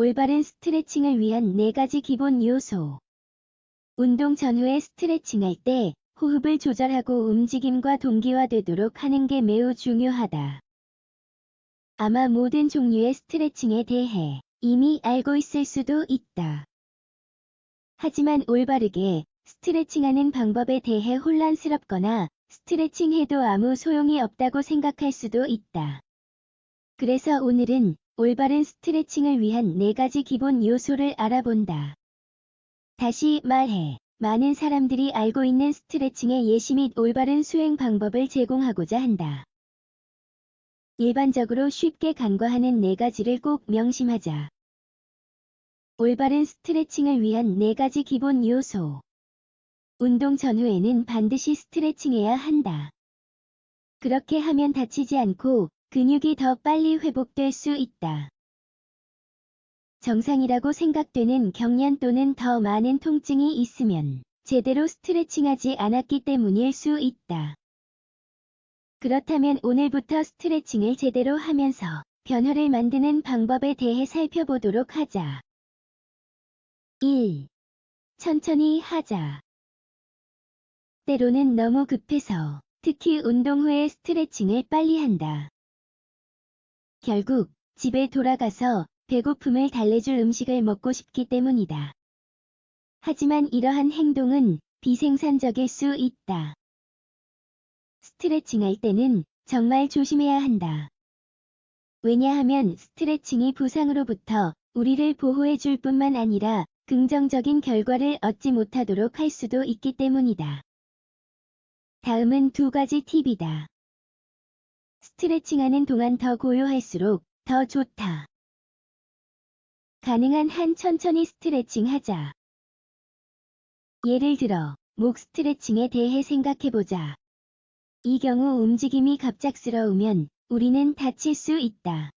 올바른 스트레칭을 위한 4가지 기본 요소. 운동 전후에 스트레칭할 때 호흡을 조절하고 움직임과 동기화되도록 하는 게 매우 중요하다. 아마 모든 종류의 스트레칭에 대해 이미 알고 있을 수도 있다. 하지만 올바르게 스트레칭하는 방법에 대해 혼란스럽거나 스트레칭해도 아무 소용이 없다고 생각할 수도 있다. 그래서 오늘은 올바른 스트레칭을 위한 4가지 기본 요소를 알아본다. 다시 말해, 많은 사람들이 알고 있는 스트레칭의 예시 및 올바른 수행 방법을 제공하고자 한다. 일반적으로 쉽게 간과하는 4가지를 꼭 명심하자. 올바른 스트레칭을 위한 4가지 기본 요소. 운동 전후에는 반드시 스트레칭해야 한다. 그렇게 하면 다치지 않고 근육이 더 빨리 회복될 수 있다. 정상이라고 생각되는 경련 또는 더 많은 통증이 있으면 제대로 스트레칭하지 않았기 때문일 수 있다. 그렇다면 오늘부터 스트레칭을 제대로 하면서 변화를 만드는 방법에 대해 살펴보도록 하자. 1. 천천히 하자. 때로는 너무 급해서 특히 운동 후에 스트레칭을 빨리 한다. 결국 집에 돌아가서 배고픔을 달래줄 음식을 먹고 싶기 때문이다. 하지만 이러한 행동은 비생산적일 수 있다. 스트레칭할 때는 정말 조심해야 한다. 왜냐하면 스트레칭이 부상으로부터 우리를 보호해 줄 뿐만 아니라 긍정적인 결과를 얻지 못하도록 할 수도 있기 때문이다. 다음은 2가지 팁이다. 스트레칭하는 동안 더 고요할수록 더 좋다. 가능한 한 천천히 스트레칭 하자. 예를 들어, 목 스트레칭에 대해 생각해보자. 이 경우 움직임이 갑작스러우면 우리는 다칠 수 있다.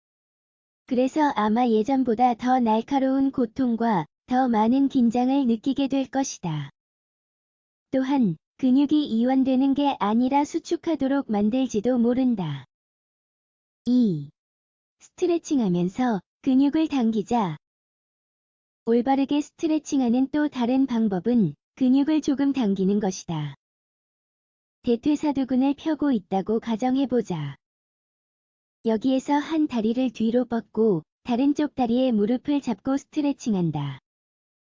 그래서 아마 예전보다 더 날카로운 고통과 더 많은 긴장을 느끼게 될 것이다. 또한 근육이 이완되는 게 아니라 수축하도록 만들지도 모른다. 2. 스트레칭하면서 근육을 당기자. 올바르게 스트레칭하는 또 다른 방법은 근육을 조금 당기는 것이다. 대퇴사두근을 펴고 있다고 가정해보자. 여기에서 한 다리를 뒤로 뻗고 다른 쪽 다리에 무릎을 잡고 스트레칭한다.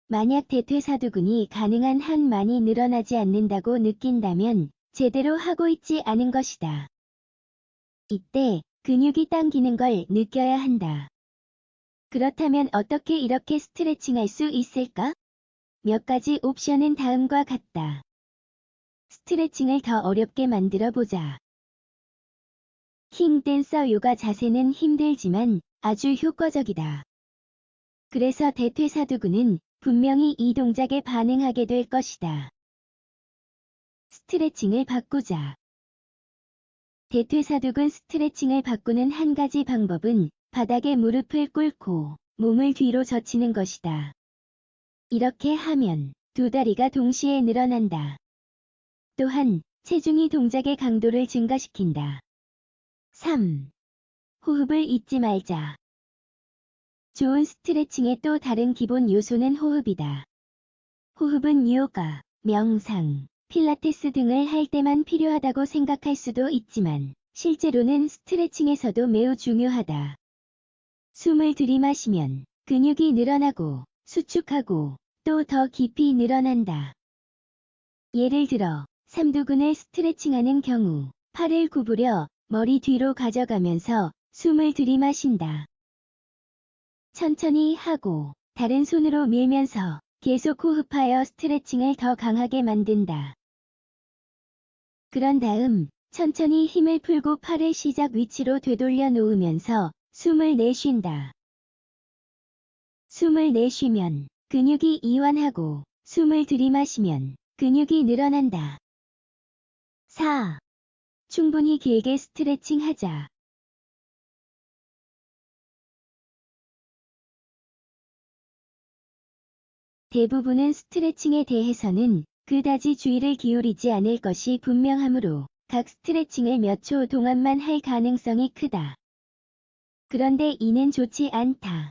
만약 대퇴사두근이 가능한 한 많이 늘어나지 않는다고 느낀다면 제대로 하고 있지 않은 것이다. 이때 근육이 당기는 걸 느껴야 한다. 그렇다면 어떻게 이렇게 스트레칭할 수 있을까? 몇 가지 옵션은 다음과 같다. 스트레칭을 더 어렵게 만들어 보자. 킹 댄서 요가 자세는 힘들지만 아주 효과적이다. 그래서 대퇴사두근은 분명히 이 동작에 반응하게 될 것이다. 스트레칭을 바꾸자. 대퇴사두근 스트레칭을 바꾸는 한 가지 방법은 바닥에 무릎을 꿇고 몸을 뒤로 젖히는 것이다. 이렇게 하면 두 다리가 동시에 늘어난다. 또한 체중이 동작의 강도를 증가시킨다. 3. 호흡을 잊지 말자. 좋은 스트레칭의 또 다른 기본 요소는 호흡이다. 호흡은 요가, 명상, 필라테스 등을 할 때만 필요하다고 생각할 수도 있지만 실제로는 스트레칭에서도 매우 중요하다. 숨을 들이마시면 근육이 늘어나고 수축하고 또 더 깊이 늘어난다. 예를 들어 삼두근을 스트레칭하는 경우 팔을 구부려 머리 뒤로 가져가면서 숨을 들이마신다. 천천히 하고 다른 손으로 밀면서 계속 호흡하여 스트레칭을 더 강하게 만든다. 그런 다음 천천히 힘을 풀고 팔을 시작 위치로 되돌려 놓으면서 숨을 내쉰다. 숨을 내쉬면 근육이 이완하고 숨을 들이마시면 근육이 늘어난다. 4. 충분히 길게 스트레칭 하자. 대부분은 스트레칭에 대해서는 그다지 주의를 기울이지 않을 것이 분명하므로 각 스트레칭을 몇 초 동안만 할 가능성이 크다. 그런데 이는 좋지 않다.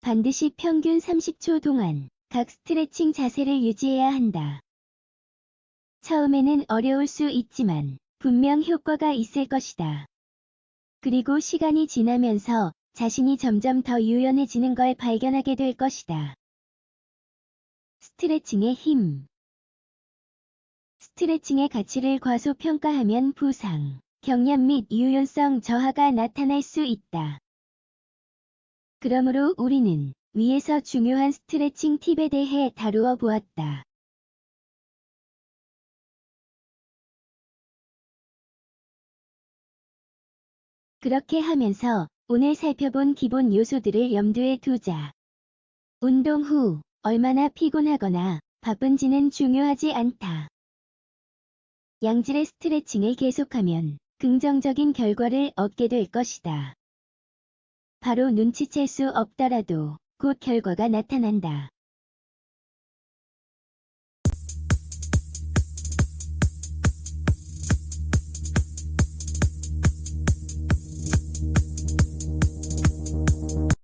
반드시 평균 30초 동안 각 스트레칭 자세를 유지해야 한다. 처음에는 어려울 수 있지만 분명 효과가 있을 것이다. 그리고 시간이 지나면서 자신이 점점 더 유연해지는 걸 발견하게 될 것이다. 스트레칭의 힘. 스트레칭의 가치를 과소평가하면 부상, 경련 및 유연성 저하가 나타날 수 있다. 그러므로 우리는 위에서 중요한 스트레칭 팁에 대해 다루어 보았다. 그렇게 하면서 오늘 살펴본 기본 요소들을 염두에 두자. 운동 후 얼마나 피곤하거나 바쁜지는 중요하지 않다. 양질의 스트레칭을 계속하면 긍정적인 결과를 얻게 될 것이다. 바로 눈치챌 수 없더라도 곧 결과가 나타난다.